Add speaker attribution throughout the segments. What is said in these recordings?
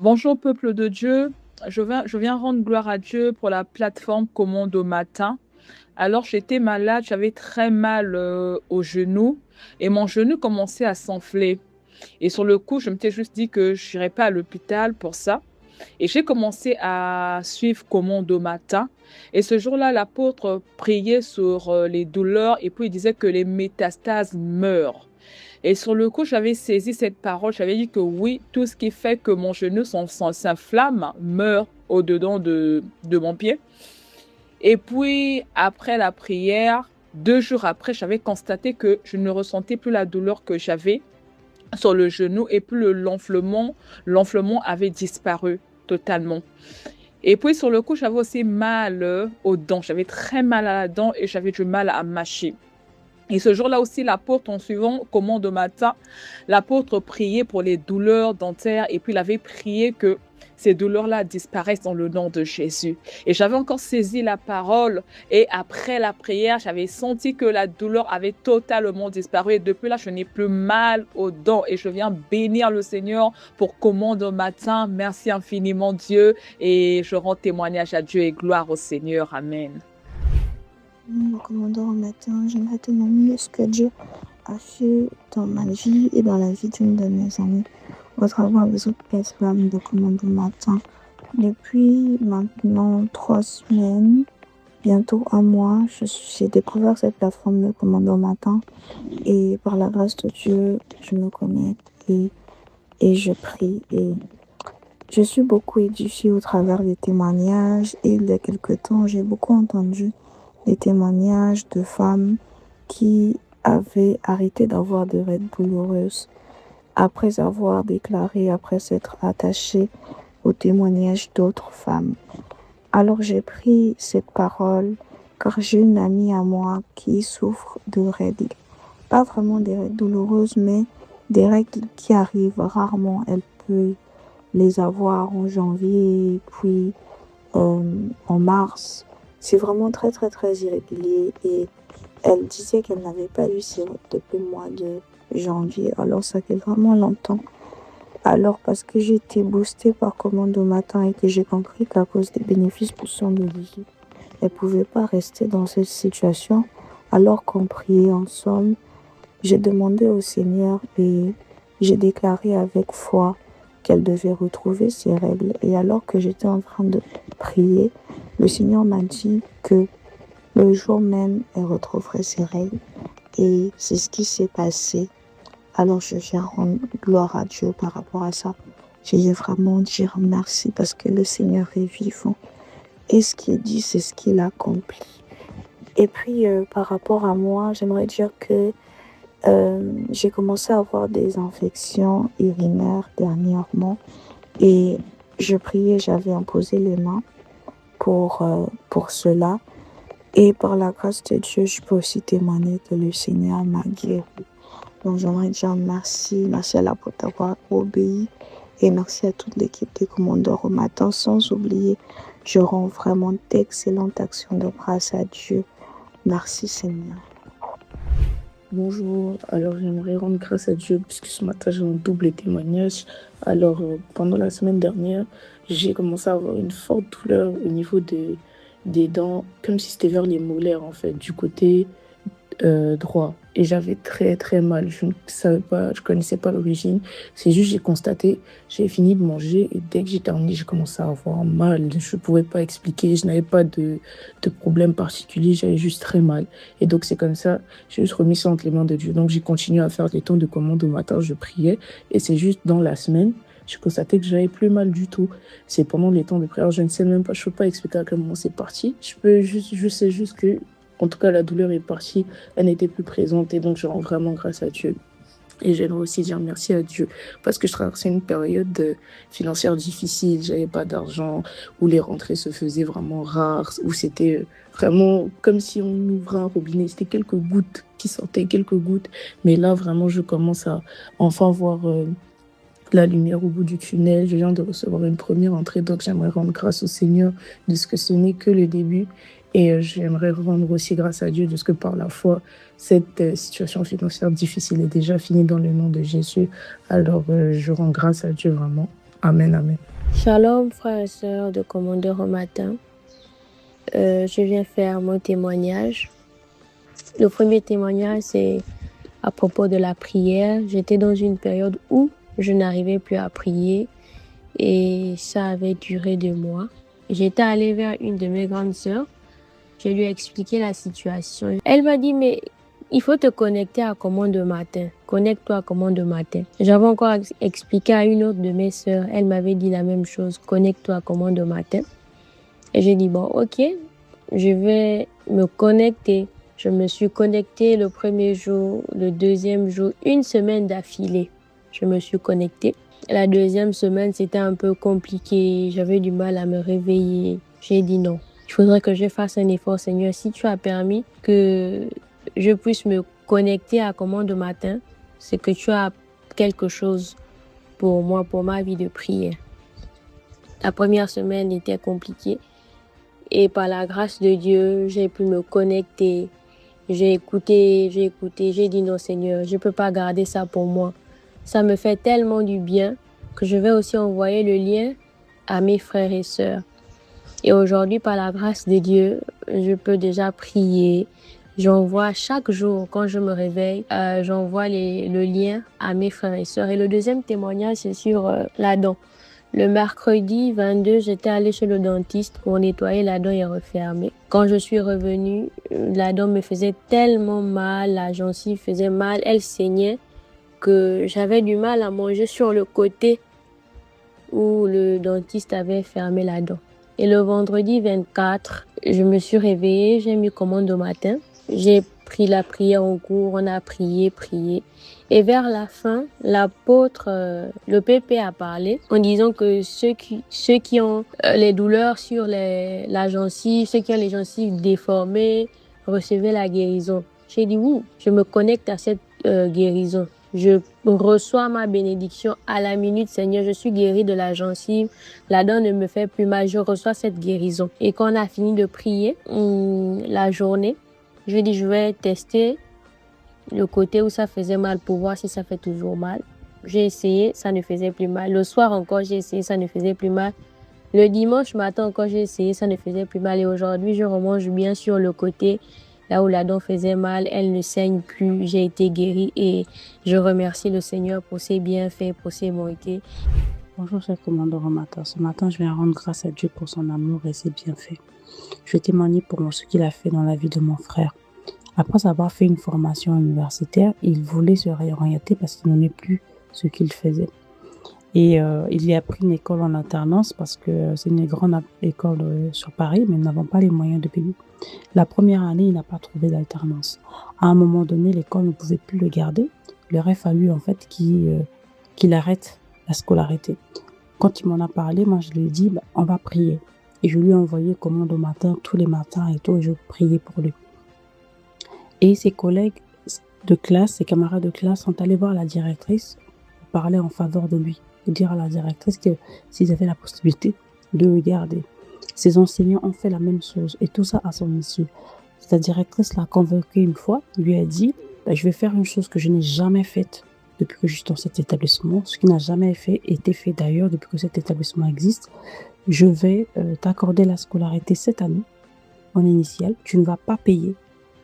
Speaker 1: Bonjour peuple de Dieu, je viens rendre gloire à Dieu pour la plateforme Commande au matin. Alors j'étais malade, j'avais très mal au genou et mon genou commençait à s'enfler. Et sur le coup, je m'étais juste dit que je n'irais pas à l'hôpital pour ça. Et j'ai commencé à suivre Commande au matin. Et ce jour-là, l'apôtre priait sur les douleurs et puis il disait que les métastases meurent. Et sur le coup, j'avais saisi cette parole. J'avais dit que oui, tout ce qui fait que mon genou s'inflamme meurt au-dedans de mon pied. Et puis, après la prière, 2 jours après, j'avais constaté que je ne ressentais plus la douleur que j'avais sur le genou et puis l'enflement avait disparu totalement. Et puis, sur le coup, j'avais aussi mal aux dents. J'avais très mal à la dent et j'avais du mal à mâcher. Et ce jour-là aussi, l'apôtre, en suivant Commande au matin, l'apôtre priait pour les douleurs dentaires et puis il avait prié que ces douleurs-là disparaissent dans le nom de Jésus. Et j'avais encore saisi la parole et après la prière, j'avais senti que la douleur avait totalement disparu et depuis là, je n'ai plus mal aux dents et je viens bénir le Seigneur pour Commande au matin. Merci infiniment Dieu et je rends témoignage à Dieu et gloire au Seigneur. Amen.
Speaker 2: Mon commandant au matin, j'aimerais témoigner ce que Dieu a fait dans ma vie et dans la vie d'une de mes amies au travers des autres personnes de commandant au matin. Depuis maintenant 3 semaines, bientôt un mois, j'ai découvert cette plateforme de commandant au matin et par la grâce de Dieu, je me connecte et je prie et je suis beaucoup édifiée au travers des témoignages et il y a quelque temps, j'ai beaucoup entendu des témoignages de femmes qui avaient arrêté d'avoir des règles douloureuses après avoir déclaré, après s'être attachées aux témoignages d'autres femmes. Alors j'ai pris cette parole car j'ai une amie à moi qui souffre de règles. Pas vraiment des règles douloureuses, mais des règles qui arrivent rarement. Elle peut les avoir en janvier, puis en mars. C'est vraiment très, très, très irrégulier. Et elle disait qu'elle n'avait pas eu ses règles depuis le mois de janvier. Alors, ça fait vraiment longtemps. Alors, parce que j'ai été boostée par commande au matin et que j'ai compris qu'à cause des bénéfices pour son vie, elle ne pouvait pas rester dans cette situation. Alors qu'on priait ensemble, j'ai demandé au Seigneur et j'ai déclaré avec foi qu'elle devait retrouver ses règles. Et alors que j'étais en train de prier, le Seigneur m'a dit que le jour même, elle retrouverait ses règles. Et c'est ce qui s'est passé. Alors je viens rendre gloire à Dieu par rapport à ça. Je viens vraiment dire merci parce que le Seigneur est vivant. Et ce qu'il dit, c'est ce qu'il accomplit. Et puis, par rapport à moi, j'aimerais dire que j'ai commencé à avoir des infections urinaires dernièrement et je priais, j'avais imposé les mains pour cela. Et par la grâce de Dieu, je peux aussi témoigner que le Seigneur m'a guéri. Donc j'aimerais dire merci à l'apôtre d'avoir obéi et merci à toute l'équipe des commandeurs au matin, sans oublier, je rends vraiment d'excellentes actions de grâce à Dieu. Merci Seigneur.
Speaker 3: Bonjour, alors j'aimerais rendre grâce à Dieu puisque ce matin j'ai un double témoignage. Alors pendant la semaine dernière, j'ai commencé à avoir une forte douleur au niveau des dents, comme si c'était vers les molaires en fait, du côté droit. Et j'avais très très mal, je ne savais pas, je connaissais pas l'origine. C'est juste j'ai constaté, j'ai fini de manger et dès que j'ai terminé, j'ai commencé à avoir mal. Je ne pouvais pas expliquer, je n'avais pas de problème particulier, j'avais juste très mal. Et donc c'est comme ça, j'ai juste remis ça entre les mains de Dieu. Donc j'ai continué à faire les temps de commande au matin, je priais. Et c'est juste dans la semaine, j'ai constaté que j'avais plus mal du tout. C'est pendant les temps de prière, je ne sais même pas, je ne peux pas expliquer à quel moment c'est parti. Je sais juste que, en tout cas, la douleur est partie, elle n'était plus présente et donc je rends vraiment grâce à Dieu. Et j'aimerais aussi dire merci à Dieu parce que je traversais une période financière difficile, j'avais pas d'argent, où les rentrées se faisaient vraiment rares, où c'était vraiment comme si on ouvrait un robinet, c'était quelques gouttes qui sortaient, quelques gouttes. Mais là, vraiment, je commence à enfin voir la lumière au bout du tunnel. Je viens de recevoir une première entrée, donc j'aimerais rendre grâce au Seigneur de ce que ce n'est que le début. Et j'aimerais rendre aussi grâce à Dieu de ce que par la foi, cette situation financière difficile est déjà finie dans le nom de Jésus. Alors je rends grâce à Dieu vraiment. Amen, amen.
Speaker 4: Shalom, frères et sœurs de Commandeur au matin. Je viens faire mon témoignage. Le premier témoignage, c'est à propos de la prière. J'étais dans une période où je n'arrivais plus à prier et ça avait duré 2 mois. J'étais allée vers une de mes grandes sœurs. Je lui ai expliqué la situation. Elle m'a dit, mais il faut te connecter à Commande de matin. Connecte-toi à Commande de matin. J'avais encore expliqué à une autre de mes sœurs. Elle m'avait dit la même chose. Connecte-toi à Commande de matin. Et j'ai dit, bon, ok, je vais me connecter. Je me suis connectée le premier jour, le deuxième jour, 1 semaine d'affilée. Je me suis connectée. La deuxième semaine, c'était un peu compliqué. J'avais du mal à me réveiller. J'ai dit non. Il faudrait que je fasse un effort, Seigneur. Si tu as permis que je puisse me connecter à Commande de matin, c'est que tu as quelque chose pour moi, pour ma vie de prière. La première semaine était compliquée. Et par la grâce de Dieu, j'ai pu me connecter. J'ai écouté. J'ai dit non, Seigneur, je ne peux pas garder ça pour moi. Ça me fait tellement du bien que je vais aussi envoyer le lien à mes frères et sœurs. Et aujourd'hui, par la grâce de Dieu, je peux déjà prier. J'envoie chaque jour, quand je me réveille, j'envoie le lien à mes frères et sœurs. Et le deuxième témoignage, c'est sur la dent. Le mercredi 22, j'étais allée chez le dentiste pour nettoyer la dent et refermer. Quand je suis revenue, la dent me faisait tellement mal, la gencive faisait mal, elle saignait, que j'avais du mal à manger sur le côté où le dentiste avait fermé la dent. Et le vendredi 24, je me suis réveillée, j'ai mis commande au matin. J'ai pris la prière en cours, on a prié. Et vers la fin, l'apôtre, le PP a parlé en disant que ceux qui ont les douleurs sur la gencive, ceux qui ont les gencives déformées, recevaient la guérison. J'ai dit, oui, je me connecte à cette guérison. Je reçois ma bénédiction à la minute, Seigneur, je suis guérie de la gencive, la dent ne me fait plus mal, je reçois cette guérison. Et quand on a fini de prier la journée, je dis, je vais tester le côté où ça faisait mal pour voir si ça fait toujours mal. J'ai essayé, ça ne faisait plus mal. Le soir encore, j'ai essayé, ça ne faisait plus mal. Le dimanche matin encore, j'ai essayé, ça ne faisait plus mal. Et aujourd'hui, je remange bien sur le côté là où la dent faisait mal, elle ne saigne plus, j'ai été guérie et je remercie le Seigneur pour ses bienfaits, pour ses bontés.
Speaker 5: Bonjour, cher commandeur au matin. Ce matin, je viens rendre grâce à Dieu pour son amour et ses bienfaits. Je vais témoigner pour ce qu'il a fait dans la vie de mon frère. Après avoir fait une formation universitaire, il voulait se réorienter parce qu'il n'aimait plus ce qu'il faisait. Et il y a pris une école en alternance parce que c'est une grande école sur Paris, mais nous n'avons pas les moyens de payer. La première année, il n'a pas trouvé d'alternance. À un moment donné, l'école ne pouvait plus le garder. Il aurait fallu en fait qu'il arrête la scolarité. Quand il m'en a parlé, moi je lui ai dit, on va prier. Et je lui ai envoyé commande au matin, tous les matins et tout, et je priais pour lui. Et ses collègues de classe, ses camarades de classe sont allés voir la directrice pour parler en faveur de lui, pour dire à la directrice que s'ils avaient la possibilité de le garder. Ses enseignants ont fait la même chose et tout ça à son issue. Sa directrice l'a convoqué une fois, lui a dit, je vais faire une chose que je n'ai jamais faite depuis que je suis dans cet établissement, ce qui n'a jamais été fait d'ailleurs depuis que cet établissement existe. Je vais t'accorder la scolarité cette année en initiale, tu ne vas pas payer,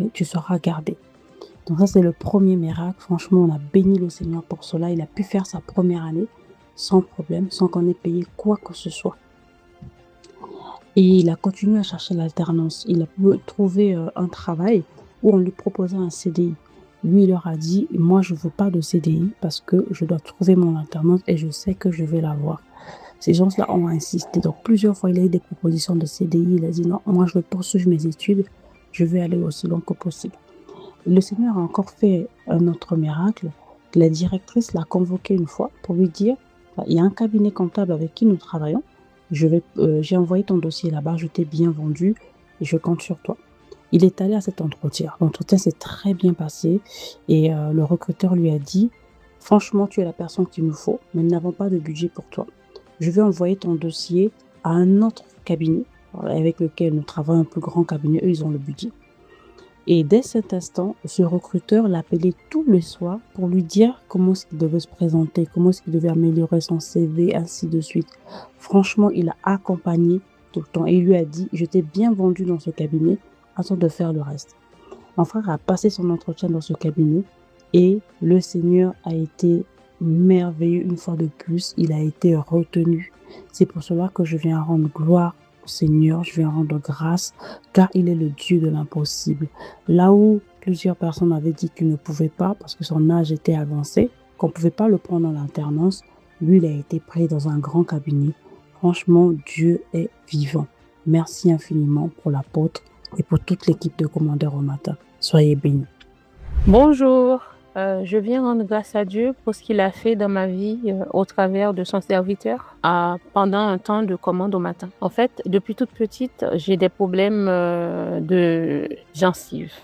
Speaker 5: mais tu seras gardé. Donc ça, c'est le premier miracle. Franchement, on a béni le Seigneur pour cela. Il a pu faire sa première année sans problème, sans qu'on ait payé quoi que ce soit. Et il a continué à chercher l'alternance. Il a trouvé un travail où on lui proposait un CDI. Lui, il leur a dit, moi, je ne veux pas de CDI parce que je dois trouver mon alternance et je sais que je vais l'avoir. Ces gens-là ont insisté. Donc, plusieurs fois, il a eu des propositions de CDI. Il a dit, non, moi, je veux poursuivre mes études. Je vais aller aussi loin que possible. Le Seigneur a encore fait un autre miracle. La directrice l'a convoqué une fois pour lui dire, il y a un cabinet comptable avec qui nous travaillons. J'ai envoyé ton dossier là-bas, je t'ai bien vendu et je compte sur toi. Il est allé à cet entretien. L'entretien s'est très bien passé et le recruteur lui a dit, franchement, tu es la personne qu'il nous faut, mais nous n'avons pas de budget pour toi. Je vais envoyer ton dossier à un autre cabinet avec lequel nous travaillons, un plus grand cabinet. Eux, ils ont le budget. Et dès cet instant, ce recruteur l'appelait tous les soirs pour lui dire comment est-ce qu'il devait se présenter, comment est-ce qu'il devait améliorer son CV, ainsi de suite. Franchement, il l'a accompagné tout le temps et il lui a dit, je t'ai bien vendu dans ce cabinet, attends de faire le reste. Mon frère a passé son entretien dans ce cabinet et le Seigneur a été merveilleux une fois de plus. Il a été retenu. C'est pour cela que je viens rendre gloire au Seigneur, je viens rendre grâce, car il est le Dieu de l'impossible. Là où plusieurs personnes avaient dit qu'il ne pouvait pas parce que son âge était avancé, qu'on ne pouvait pas le prendre en alternance, lui, il a été pris dans un grand cabinet. Franchement, Dieu est vivant. Merci infiniment pour l'apôtre et pour toute l'équipe de Commandeur au matin. Soyez bénis.
Speaker 4: Bonjour, je viens rendre grâce à Dieu pour ce qu'il a fait dans ma vie au travers de son serviteur pendant un temps de commande au matin. En fait, depuis toute petite, j'ai des problèmes de gencives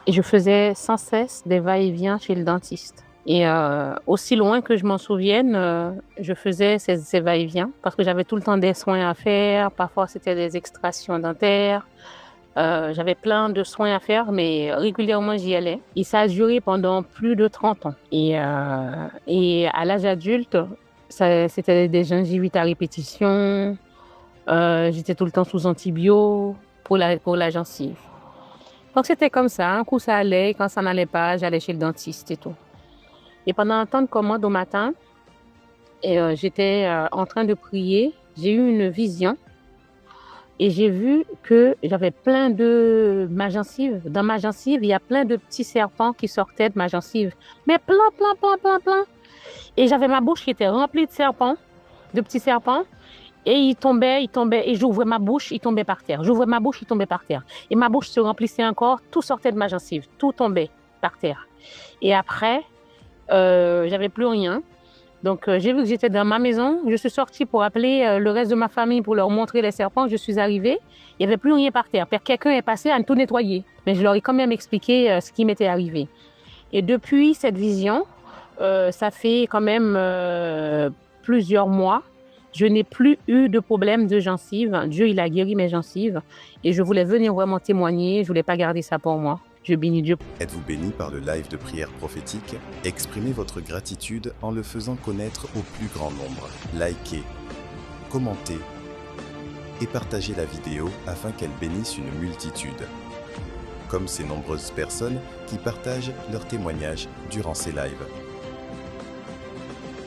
Speaker 4: et je faisais sans cesse des va-et-vient chez le dentiste. Et aussi loin que je m'en souvienne, je faisais ces va-et-vient parce que j'avais tout le temps des soins à faire. Parfois, c'était des extractions dentaires. J'avais plein de soins à faire, mais régulièrement, j'y allais. Et ça a duré pendant plus de 30 ans. Et à l'âge adulte, c'était des gingivites à répétition. J'étais tout le temps sous antibio pour la gencive. Donc, c'était comme ça. Un coup, ça allait. Quand ça n'allait pas, j'allais chez le dentiste et tout. Et pendant un temps de commande au matin, j'étais en train de prier. J'ai eu une vision et j'ai vu que j'avais plein de ma gencive. Dans ma gencive, il y a plein de petits serpents qui sortaient de ma gencive. Mais plein. Et j'avais ma bouche qui était remplie de serpents, de petits serpents. Et ils tombaient. Et j'ouvrais ma bouche, ils tombaient par terre. J'ouvrais ma bouche, ils tombaient par terre. Et ma bouche se remplissait encore, tout sortait de ma gencive. Tout tombait par terre. Et après, j'avais plus rien. Donc, j'ai vu que j'étais dans ma maison. Je suis sortie pour appeler le reste de ma famille pour leur montrer les serpents. Je suis arrivée. Il n'y avait plus rien par terre. Quelqu'un est passé à tout nettoyer. Mais je leur ai quand même expliqué ce qui m'était arrivé. Et depuis cette vision, ça fait quand même plusieurs mois. Je n'ai plus eu de problème de gencives. Dieu, il a guéri mes gencives. Et je voulais venir vraiment témoigner. Je ne voulais pas garder ça pour moi. Je bénis Dieu.
Speaker 6: Êtes-vous béni par le live de prière prophétique? Exprimez votre gratitude en le faisant connaître au plus grand nombre. Likez, commentez et partagez la vidéo afin qu'elle bénisse une multitude. Comme ces nombreuses personnes qui partagent leurs témoignages durant ces lives.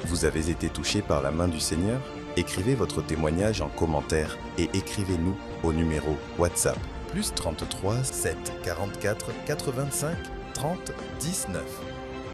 Speaker 6: Vous avez été touché par la main du Seigneur? Écrivez votre témoignage en commentaire et écrivez-nous au numéro WhatsApp +33 7 44 85 30 19.